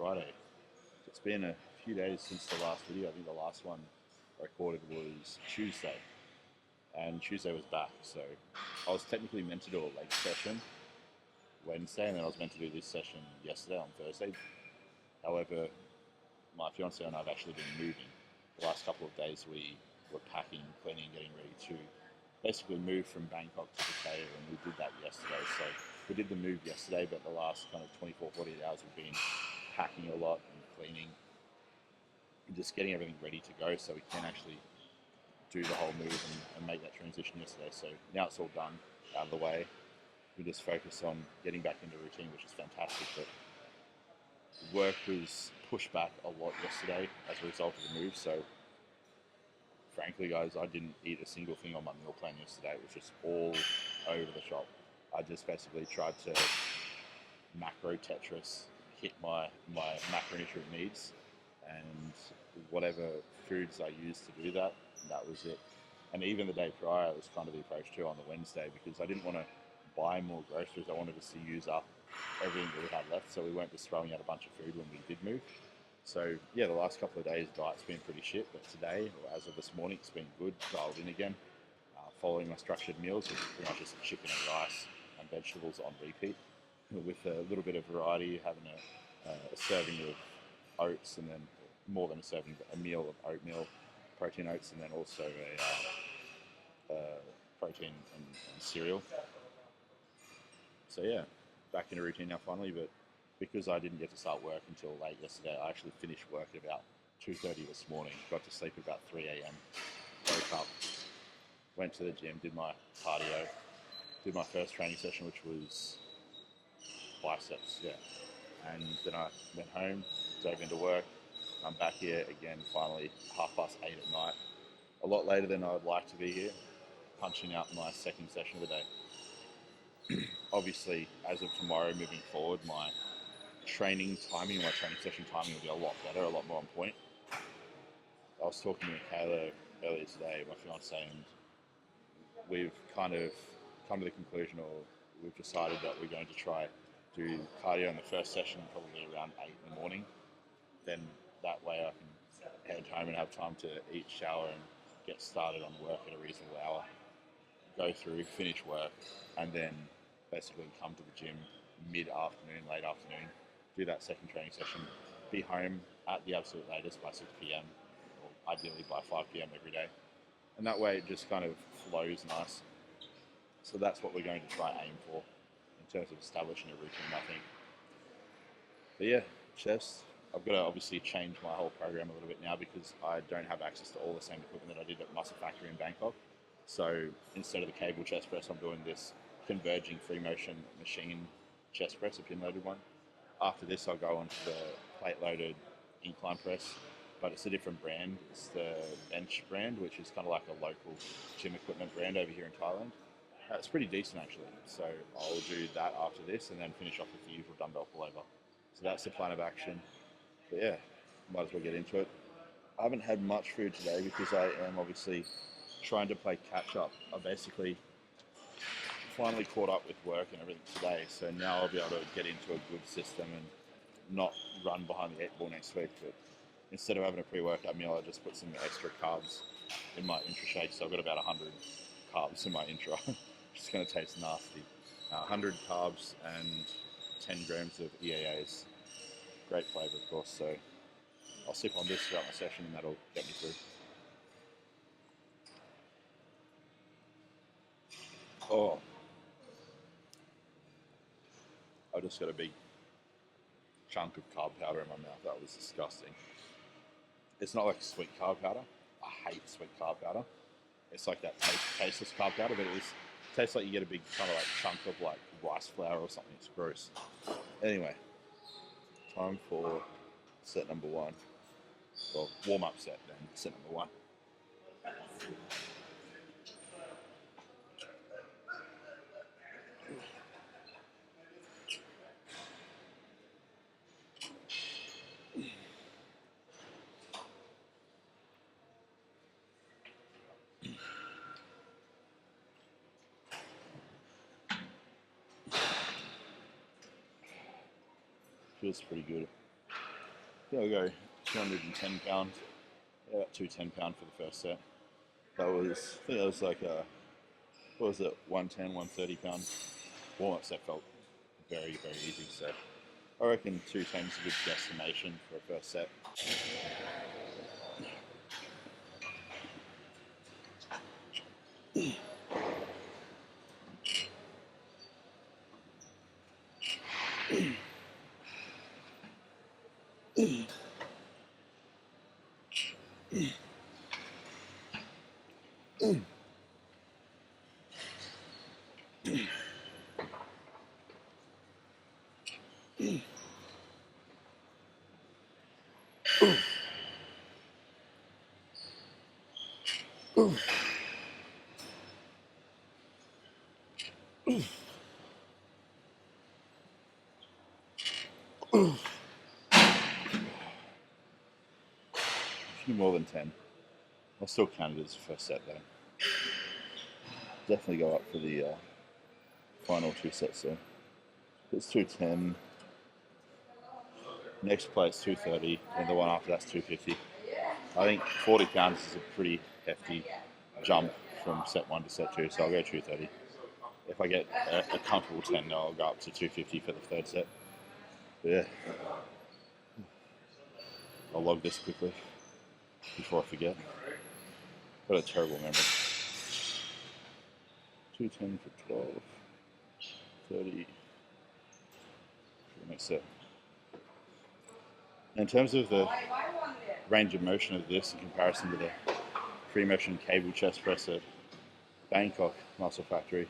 Friday. It's been a few days since the last video. I think the last one I recorded was Tuesday, and Tuesday was back. So I was technically meant to do a leg session Wednesday, and then I was meant to do this session yesterday on Thursday. However, my fiance and I have actually been moving. The last couple of days we were packing, cleaning, getting ready to basically move from Bangkok to Pattaya, and we did that yesterday. So we did the move yesterday, but the last kind of 24, 48 hours we've been packing a lot and cleaning and just getting everything ready to go so we can actually do the whole move and make that transition yesterday. So now it's all done, out of the way. We just focus on getting back into routine, which is fantastic. But work was pushed back a lot yesterday as a result of the move. So frankly, guys, I didn't eat a single thing on my meal plan yesterday. It was just all over the shop. I just basically tried to macro Tetris, hit my macronutrient needs, and whatever foods I used to do that, that was it. And even the day prior, it was kind of the approach too on the Wednesday, because I didn't want to buy more groceries. I wanted us to use up everything that we had left, so we weren't just throwing out a bunch of food when we did move. So yeah, the last couple of days, diet's been pretty shit, but today, or as of this morning, it's been good, dialed in again. Following my structured meals, which is pretty much just chicken and rice and vegetables on repeat, with a little bit of variety, having a serving of oats, and then more than a serving, but a meal of oatmeal, protein oats, and then also a protein and cereal. So yeah, back in a routine now finally, but because I didn't get to start work until late yesterday, I actually finished work at about 2:30 this morning, got to sleep at about 3 a.m, woke up, went to the gym, did my cardio, did my first training session, which was biceps, yeah. And then I went home, dove into work. I'm back here again, finally, 8:30 at night. A lot later than I'd like to be here, punching out my second session of the day. Obviously, as of tomorrow moving forward, my training timing, my training session timing will be a lot better, a lot more on point. I was talking to Michaela earlier today, my fiance, and we've kind of come to the conclusion, or we've decided that we're going to try do cardio in the first session probably around 8 in the morning. Then that way I can head home and have time to eat, shower, and get started on work at a reasonable hour. Go through, finish work, and then basically come to the gym mid-afternoon, late afternoon, do that second training session, be home at the absolute latest by 6 p.m, or ideally by 5 p.m. every day. And that way it just kind of flows nice. So that's what we're going to try aim for in terms of establishing a routine, I think. But yeah, chest. I've got to obviously change my whole program a little bit now because I don't have access to all the same equipment that I did at Muscle Factory in Bangkok. So instead of the cable chest press, I'm doing this converging free motion machine chest press, a pin loaded one. After this, I'll go on to the plate loaded incline press, but it's a different brand. It's the Bench brand, which is kind of like a local gym equipment brand over here in Thailand. It's pretty decent actually. So I'll do that after this and then finish off with the usual dumbbell pullover. So that's the plan of action. But yeah, might as well get into it. I haven't had much food today because I am obviously trying to play catch up. I basically finally caught up with work and everything today, so now I'll be able to get into a good system and not run behind the 8 ball next week. But instead of having a pre-workout meal, I just put some extra carbs in my intra shake, so I've got about 100 carbs in my intra, which is going to taste nasty. 100 carbs and 10 grams of EAAs. Great flavour, of course, so I'll sip on this throughout my session and that'll get me through. Oh, I just got a big chunk of carb powder in my mouth. That was disgusting. It's not like sweet carb powder. I hate sweet carb powder. It's like that tasteless carb powder, but it tastes like you get a big kind of like chunk of like rice flour or something. It's gross. Anyway, time for set number one. Well, warm up set then, set number one. Feels pretty good. Yeah, I'll go 210 pound, yeah, 210 pound for the first set. That was, I think that was like a, what was it, 110, 130 pound warm-up set. Felt very, very easy. So I reckon 210 is a good destination for a first set. A few more than 10. I'll still count it as a first set though. Definitely go up for the final two sets though. It's 210. Next place 230, and the one after that's 250. I think 40 pounds is a pretty hefty jump from set 1 to set 2, so I'll go 230. If I get a comfortable 10, I'll go up to 250 for the third set. But yeah, I'll log this quickly before I forget. Got a terrible memory. 210 for 12, 30 for the next set. In terms of the range of motion of this in comparison to the free motion cable chest press at Bangkok Muscle Factory,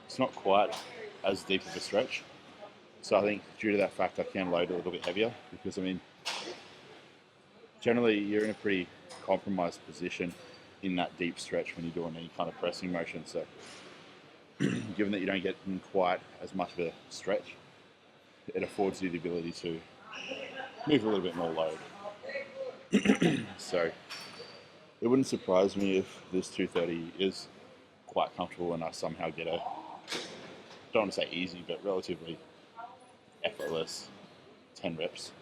it's not quite as deep of a stretch. So I think due to that fact, I can load a little bit heavier because, I mean, generally you're in a pretty compromised position in that deep stretch when you're doing any kind of pressing motion. So given that you don't get in quite as much of a stretch, it affords you the ability to move a little bit more load. So it wouldn't surprise me if this 230 is quite comfortable and I somehow get a, don't want to say easy, but relatively effortless 10 reps.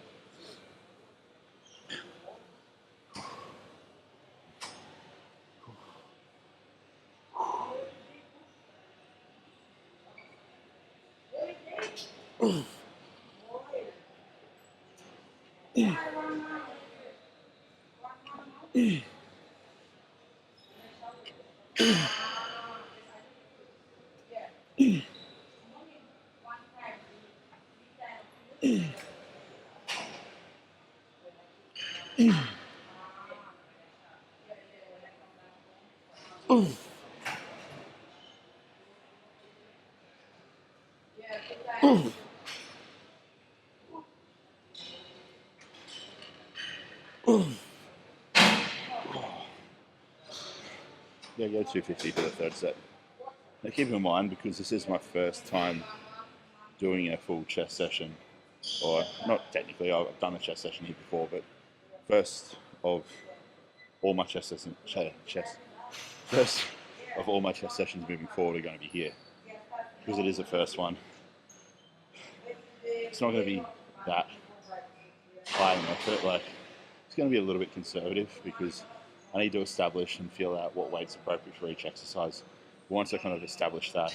Yeah, go 250 for the third set. Now keep in mind, because this is my first time doing a full chest session, or not technically, I've done a chest session here before, but first of all my chest sessions moving forward are going to be here. Because it is the first one, it's not going to be that high in effort. Like, it's going to be a little bit conservative because I need to establish and feel out what weight's appropriate for each exercise. Once I kind of establish that,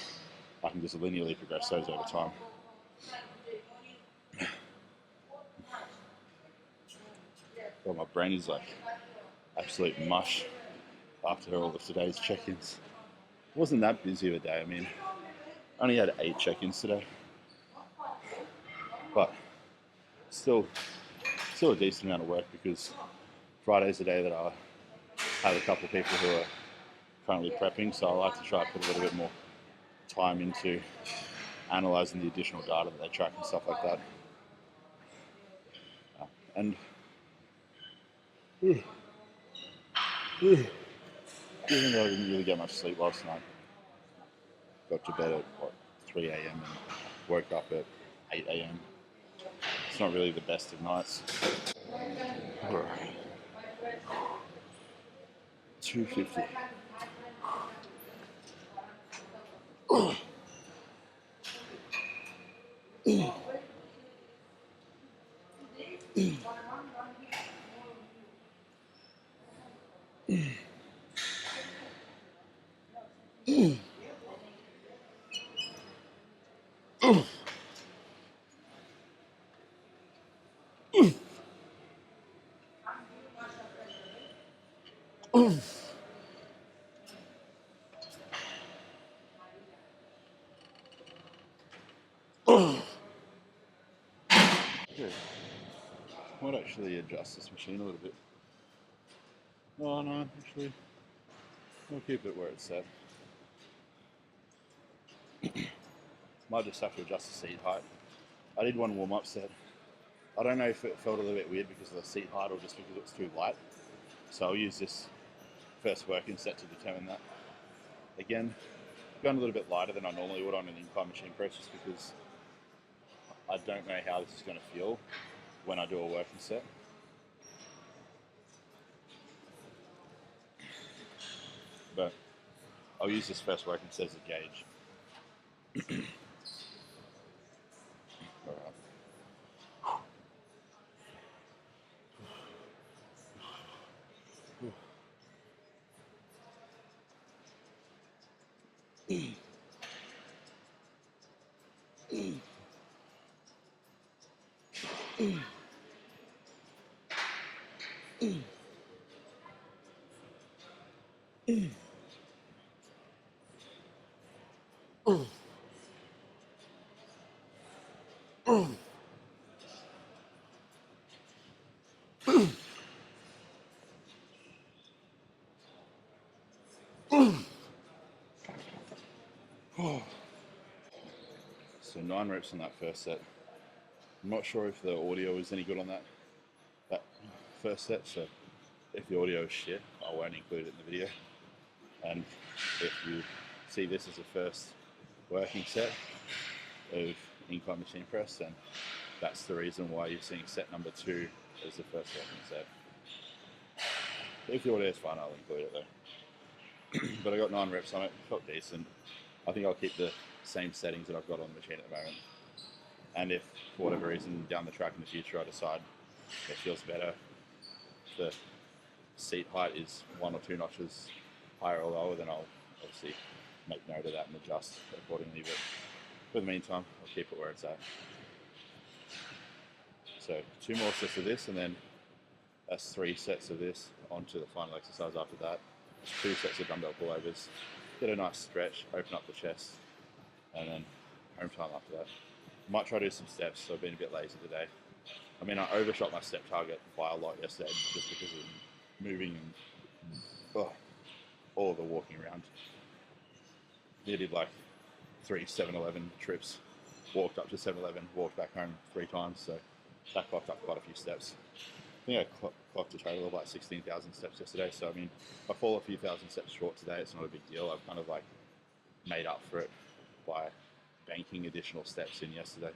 I can just linearly progress those over time. Well, my brain is like absolute mush after all of today's check-ins. It wasn't that busy of a day. I mean, I only had 8 check-ins today, but still a decent amount of work because Friday's the day that I have a couple of people who are currently prepping, so I like to try to put a little bit more time into analysing the additional data that they track and stuff like that. And even though I didn't really get much sleep last night, got to bed at 3 a.m. and woke up at 8 a.m. It's not really the best of nights. All right. 250. Yeah. Might actually adjust this machine a little bit. No, no, actually, we'll keep it where it's set. Might just have to adjust the seat height. I did one warm-up set. I don't know if it felt a little bit weird because of the seat height or just because it was too light. So I'll use this first working set to determine that. Again, going a little bit lighter than I normally would on an incline machine press just because I don't know how this is going to feel when I do a working set. But I'll use this first working set as a gauge. Alright. So 9 reps on that first set. I'm not sure if the audio is any good on that first set, so if the audio is shit, I won't include it in the video. And if you see this as a first working set of incline machine press, then that's the reason why you're seeing set number 2 as the first working set. If the audio is fine, I'll include it though. But I got 9 reps on it, felt decent. I think I'll keep the same settings that I've got on the machine at the moment. And if, for whatever reason, down the track in the future I decide it feels better, the seat height is 1 or 2 notches higher or lower, then I'll obviously make note of that and adjust accordingly. But for the meantime, I'll keep it where it's at. So 2 more sets of this, and then that's 3 sets of this onto the final exercise after that. 2 sets of dumbbell pullovers. Get a nice stretch, open up the chest, and then home time after that. Might try to do some steps, so I've been a bit lazy today. I mean, I overshot my step target by a lot yesterday just because of moving and all of the walking around. I did like 3 7-Eleven trips, walked up to 7-Eleven, walked back home 3 times, so that clocked up quite a few steps. I think I clocked a total of like 16,000 steps yesterday, so I mean, if I fall a few thousand steps short today, it's not a big deal. I've kind of like made up for it by banking additional steps in yesterday.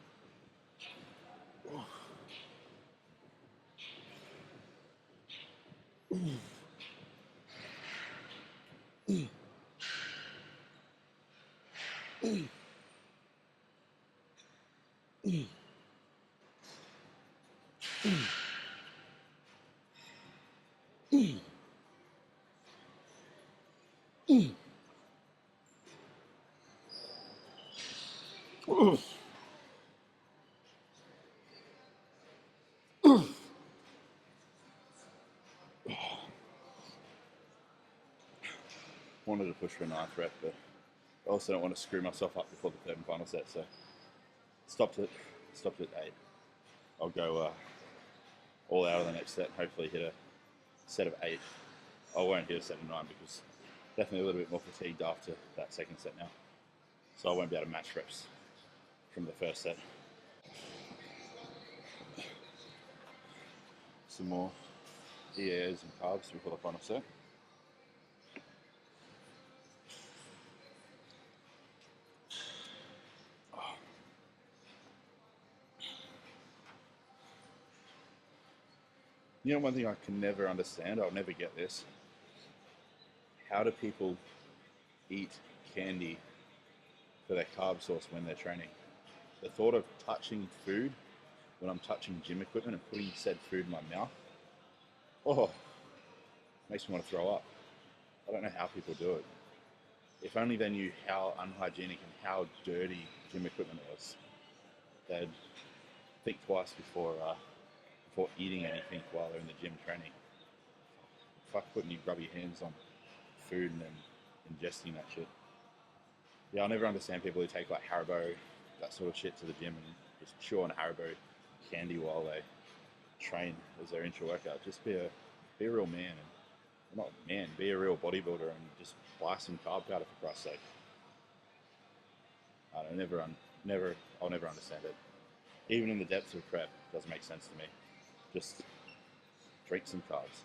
Wanted to push for a 9th rep, but I also don't want to screw myself up before the 3rd and final set, so stopped at 8. I'll go all out of the next set, hopefully hit a set of 8. I won't hit a set of 9 because definitely a little bit more fatigued after that 2nd set now. So I won't be able to match reps from the first set. Some more EAs and carbs before the final set. You know, one thing I can never understand, I'll never get this. How do people eat candy for their carb source when they're training? The thought of touching food when I'm touching gym equipment and putting said food in my mouth, makes me want to throw up. I don't know how people do it. If only they knew how unhygienic and how dirty gym equipment was, they'd think twice before eating anything while they're in the gym training. fuck putting your grubby hands on food and then ingesting that shit. Yeah, I'll never understand people who take like Haribo, that sort of shit to the gym and just chew on Haribo candy while they train as their intra-workout. Just be a real man, and not man, be a real bodybuilder and just buy some carb powder for Christ's sake. I don't know, I'll never understand it. Even in the depths of prep, it doesn't make sense to me. Just drink some carbs.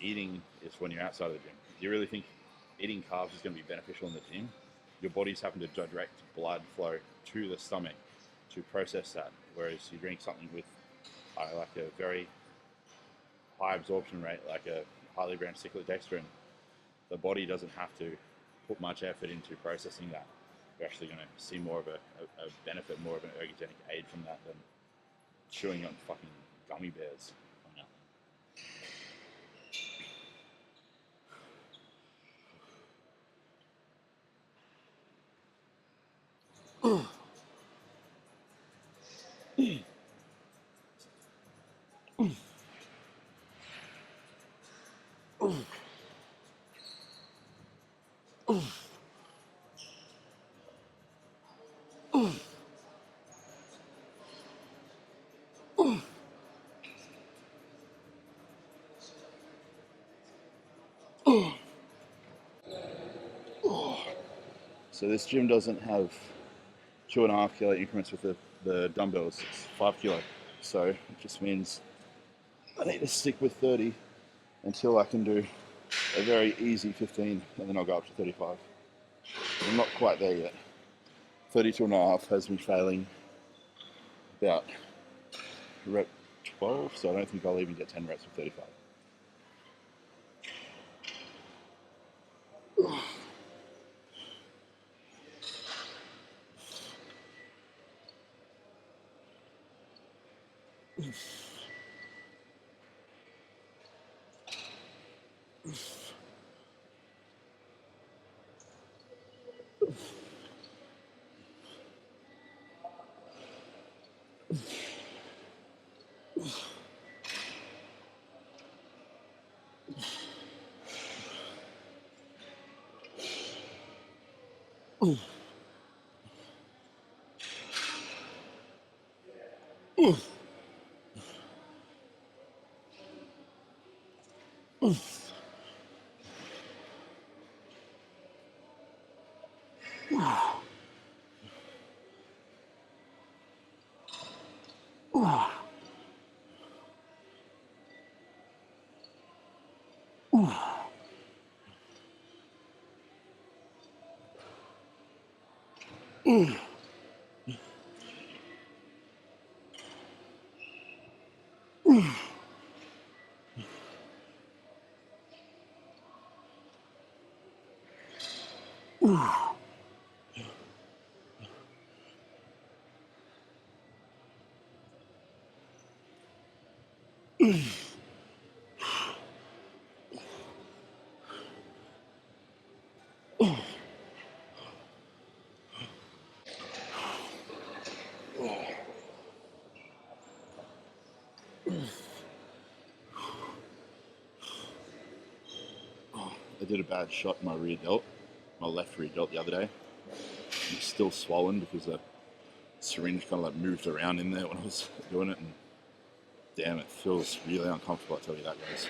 Eating is when you're outside of the gym. Do you really think eating carbs is going to be beneficial in the gym? Your body's having to direct blood flow to the stomach to process that, whereas you drink something with like a very high absorption rate, like a highly branched cyclodextrin, the body doesn't have to put much effort into processing that. You're actually going to see more of a benefit, more of an ergogenic aid from that than chewing on fucking gummy bears. So this gym doesn't have 2.5 kilo increments with the dumbbells. It's 5 kilo. So it just means I need to stick with 30 until I can do a very easy 15, and then I'll go up to 35. I'm not quite there yet. 32.5 has me failing about rep 12, so I don't think I'll even get 10 reps with 35. I did a bad shot in my rear delt, my left rear delt the other day. It's still swollen because the syringe kind of like moved around in there when I was doing it, and damn, it feels really uncomfortable, I tell you that, guys.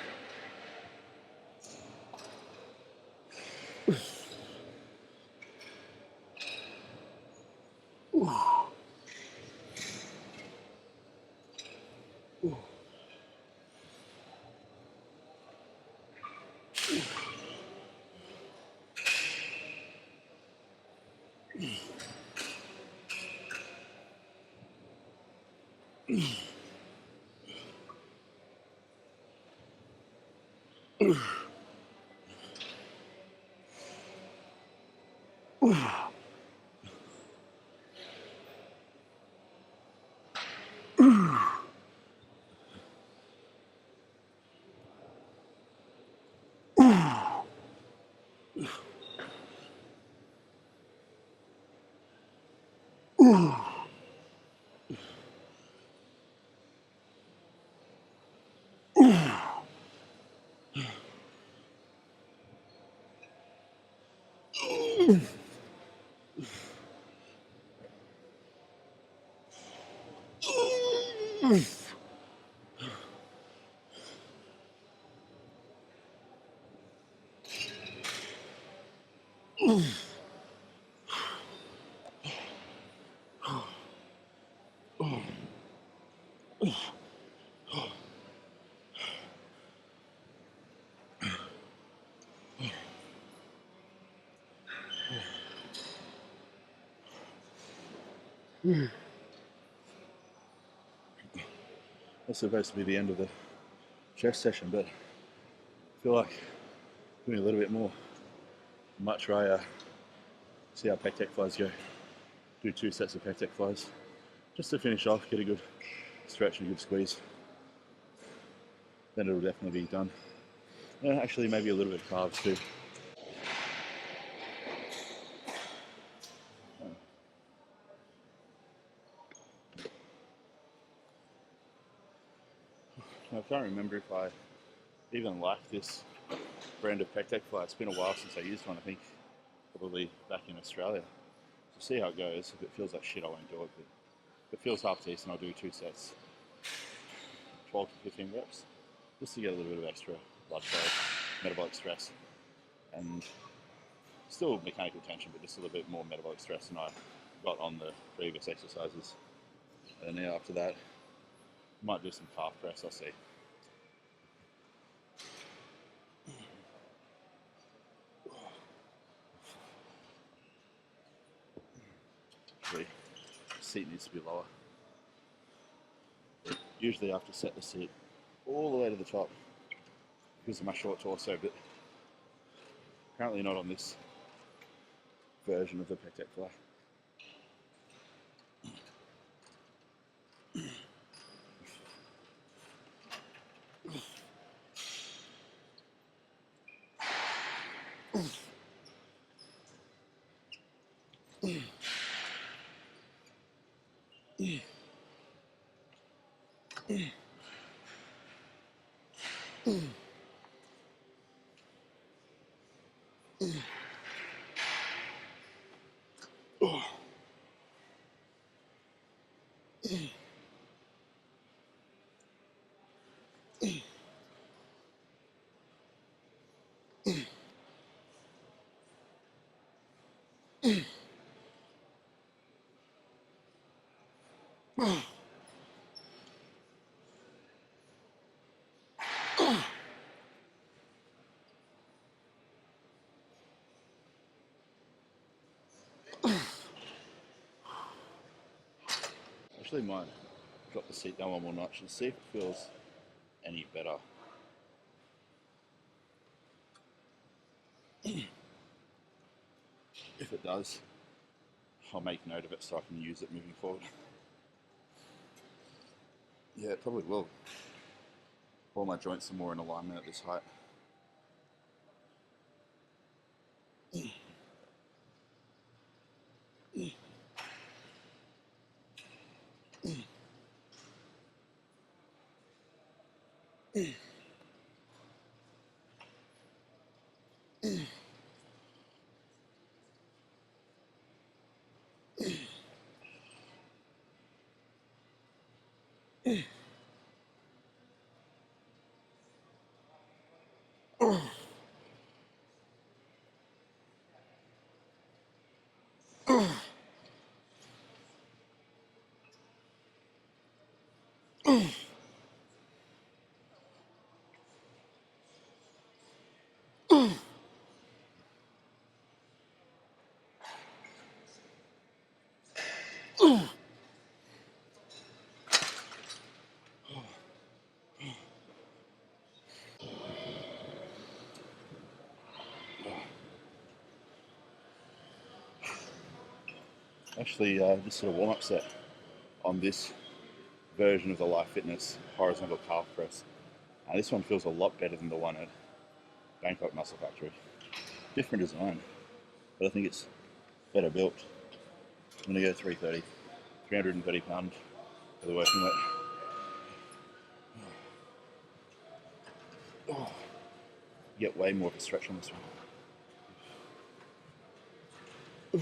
That's supposed to be the end of the chest session, but I feel like doing a little bit more. Much rather see how pec deck flies go. Do 2 sets of pec deck flies just to finish off, get a good stretch and a good squeeze. Then it'll definitely be done. And actually, maybe a little bit of carbs too. I can't remember if I even like this brand of pec deck fly. It's been a while since I used one. I think probably back in Australia. So see how it goes. If it feels like shit, I won't do it. But if it feels half decent, I'll do 2 sets, 12 to 15 reps, just to get a little bit of extra blood flow, metabolic stress, and still mechanical tension, but just a little bit more metabolic stress than I got on the previous exercises. And then after that, might do some calf press. I'll see. Actually, the seat needs to be lower. Usually I have to set the seat all the way to the top because of my short torso, but apparently not on this version of the pec deck fly. Actually might drop the seat down one more notch and see if it feels any better. If it does, I'll make note of it so I can use it moving forward. Yeah, it probably will. All my joints are more in alignment at this height. Actually, this sort of warm-up set on this version of the Life Fitness horizontal calf press. This one feels a lot better than the one at Bangkok Muscle Factory. Different design, but I think it's better built. I'm going to go 330 pound for the working weight. Oh, you get way more of a stretch on this one. Oh.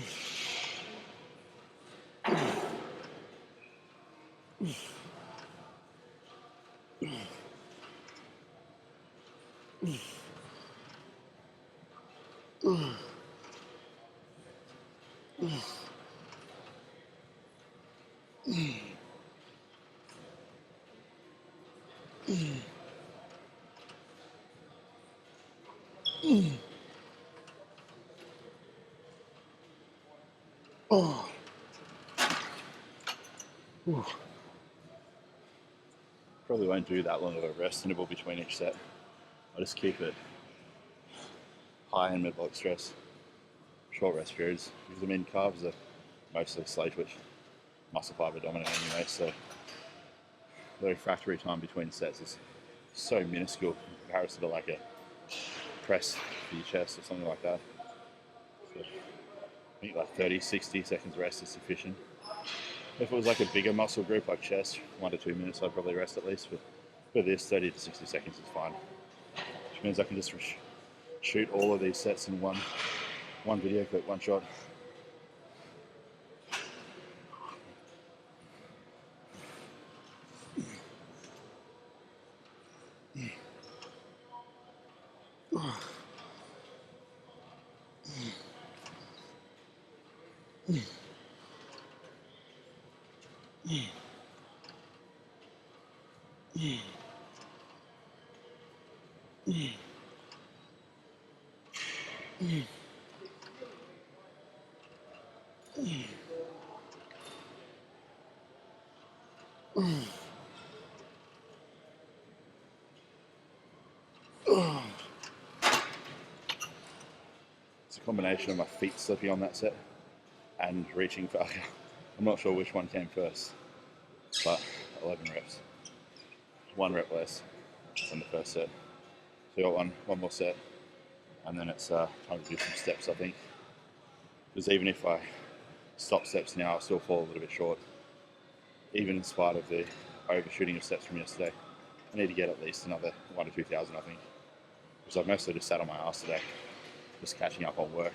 Ooh. Probably won't do that long of a rest interval between each set. I'll just keep it high in metabolic stress, short rest periods, because I mean carbs are mostly slow twitch, muscle fiber dominant anyway, so the refractory time between sets is so minuscule in comparison to like a press for your chest or something like that. So I think like 30, 60 seconds rest is sufficient. If it was like a bigger muscle group like chest, 1 to 2 minutes I'd probably rest at least, but for this 30 to 60 seconds is fine. Which means I can just shoot all of these sets in one video clip, one shot. It's a combination of my feet slipping on that set and reaching for, I'm not sure which one came first, but 11 reps. 1 rep less than the first set. So I got one more set, and then it's time to do some steps, I think. Because even if I stop steps now, I'll still fall a little bit short, even in spite of the overshooting of steps from yesterday. I need to get at least another 1 to 2,000, I think. Because I've mostly just sat on my ass today, just catching up on work.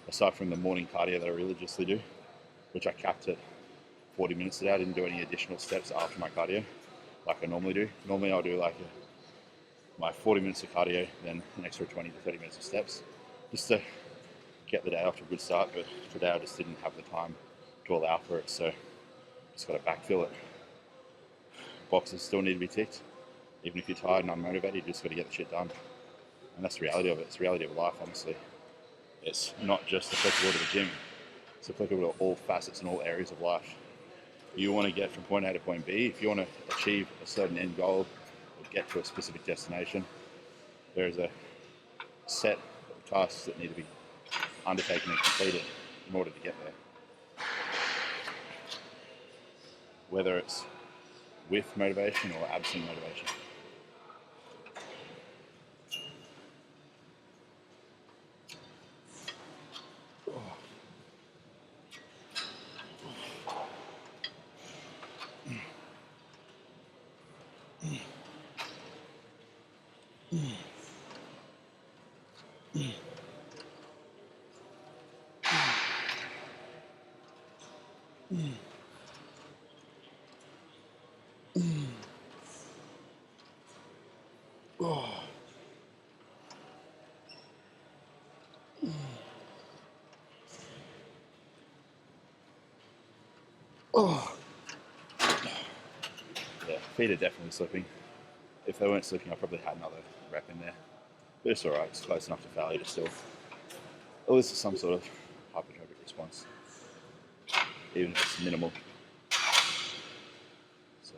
Aside from the morning cardio that I religiously do, which I capped at 40 minutes today, I didn't do any additional steps after my cardio like I normally do. Normally I'll do like my 40 minutes of cardio, then an extra 20 to 30 minutes of steps, just to get the day off to a good start, but today I just didn't have the time to allow for it, so just got to backfill it. Boxes still need to be ticked. Even if you're tired and unmotivated, you just got to get the shit done. And that's the reality of it. It's the reality of life, honestly. It's not just applicable to the gym. It's applicable to all facets and all areas of life. You want to get from point A to point B. If you want to achieve a certain end goal or get to a specific destination, there is a set of tasks that need to be undertaken and completed in order to get there. Whether it's with motivation or absent motivation. Yeah, feet are definitely slipping. If they weren't slipping, I probably had another rep in there. But it's alright, it's close enough to failure to still elicit some sort of hypertrophic response, even if it's minimal. So,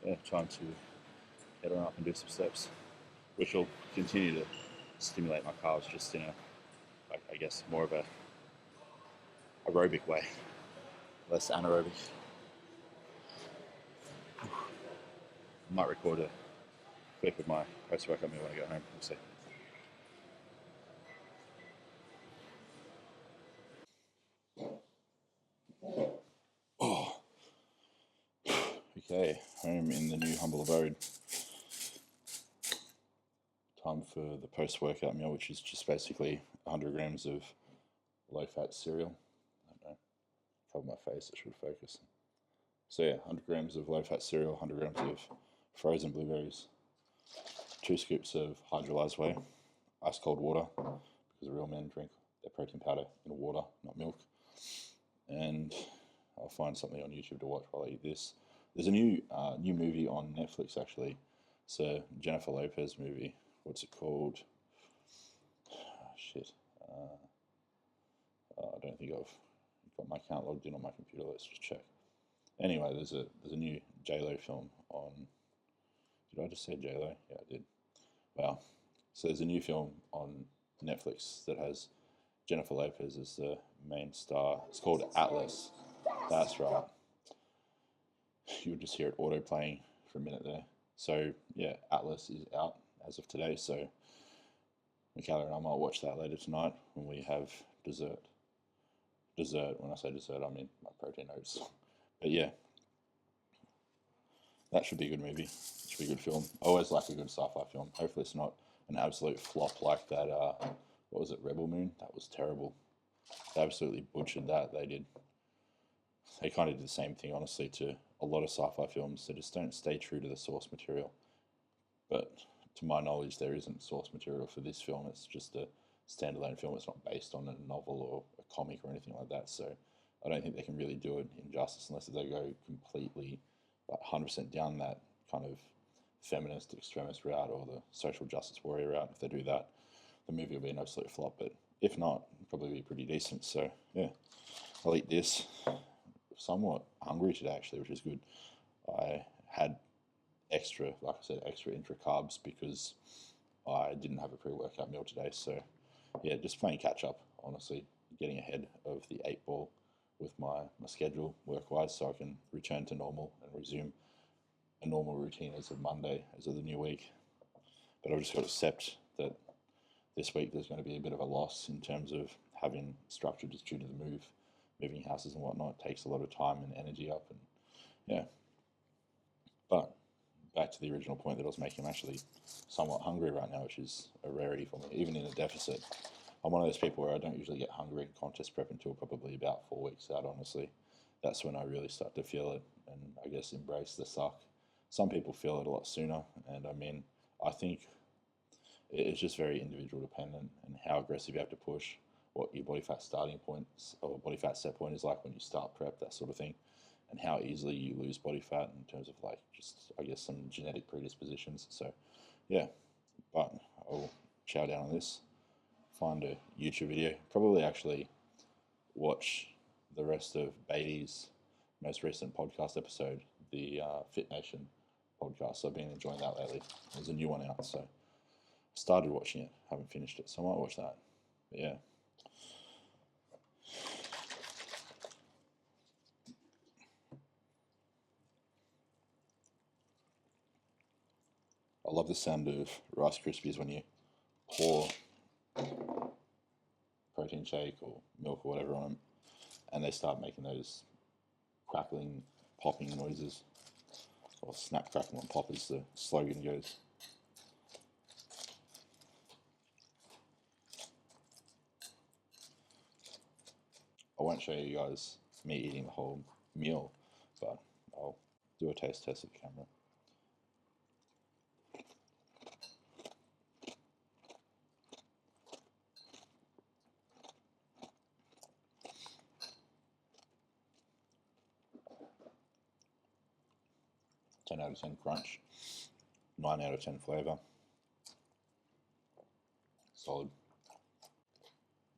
yeah, time to head on up and do some steps, which will continue to stimulate my calves just in a, I guess, more of a aerobic way, less anaerobic. I might record a clip of my post-workout meal when I go home, we'll see. Okay, home in the new humble abode. Time for the post-workout meal, which is just basically 100 grams of low-fat cereal. I don't know, cover my face, it should focus. So yeah, 100 grams of low-fat cereal, 100 grams of frozen blueberries, 2 scoops of hydrolyzed whey, ice cold water, because real men drink their protein powder in water, not milk. And I'll find something on YouTube to watch while I eat this. There's a new movie on Netflix actually. It's a Jennifer Lopez movie. What's it called? Shit. I don't think I've got my account logged in on my computer. Let's just check. Anyway, there's a new J-Lo film on. Did I just say J-Lo? Yeah, I did. Wow. So there's a new film on Netflix that has Jennifer Lopez as the main star. It's called Atlas. That's right. You'll just hear it auto playing for a minute there. So yeah, Atlas is out as of today. So Michaela and I might watch that later tonight when we have dessert. Dessert. When I say dessert, I mean my protein oats. But yeah, that should be a good movie. It should be a good film. I always like a good sci-fi film. Hopefully it's not an absolute flop like that. What was it? Rebel Moon. That was terrible. They absolutely butchered that. They did. They kind of did the same thing, honestly, to a lot of sci-fi films. They just don't stay true to the source material. But to my knowledge, there isn't source material for this film. It's just a standalone film. It's not based on a novel or a comic or anything like that. So I don't think they can really do it in justice unless they go completely, like 100% down that kind of feminist extremist route or the social justice warrior route. If they do that, the movie will be an absolute flop. But if not, it'll probably be pretty decent. So yeah, I'll eat this. Somewhat hungry today actually, which is good. I had extra, like I said, extra intra carbs because I didn't have a pre-workout meal today. So yeah, just playing catch up, honestly, getting ahead of the 8 ball with my schedule work-wise so I can return to normal and resume a normal routine as of Monday, as of the new week. But I've just got to accept that this week there's going to be a bit of a loss in terms of having structure just due to the moving houses and whatnot. It takes a lot of time and energy up, and yeah. But back to the original point that I was making, I'm actually somewhat hungry right now, which is a rarity for me, even in a deficit. I'm one of those people where I don't usually get hungry in contest prep until probably about 4 weeks out, honestly. That's when I really start to feel it and I guess embrace the suck. Some people feel it a lot sooner, and I mean, I think it's just very individual dependent and how aggressive you have to push, what your body fat starting points or body fat set point is like when you start prep, that sort of thing, and how easily you lose body fat in terms of like just, I guess, some genetic predispositions. So yeah, but I'll chow down on this, find a YouTube video, probably actually watch the rest of Beatty's most recent podcast episode, the Fit Nation podcast. I've been enjoying that lately. There's a new one out, so started watching it, haven't finished it, so I might watch that. But yeah. I love the sound of Rice Krispies when you pour protein shake or milk or whatever on them, and they start making those crackling, popping noises, or snap, crackle, and pop as the slogan goes. I won't show you guys me eating the whole meal, but I'll do a taste test with the camera. Ten out of 10 crunch, 9 out of 10 flavor. Solid.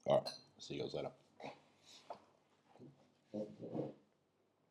All right, see you guys later.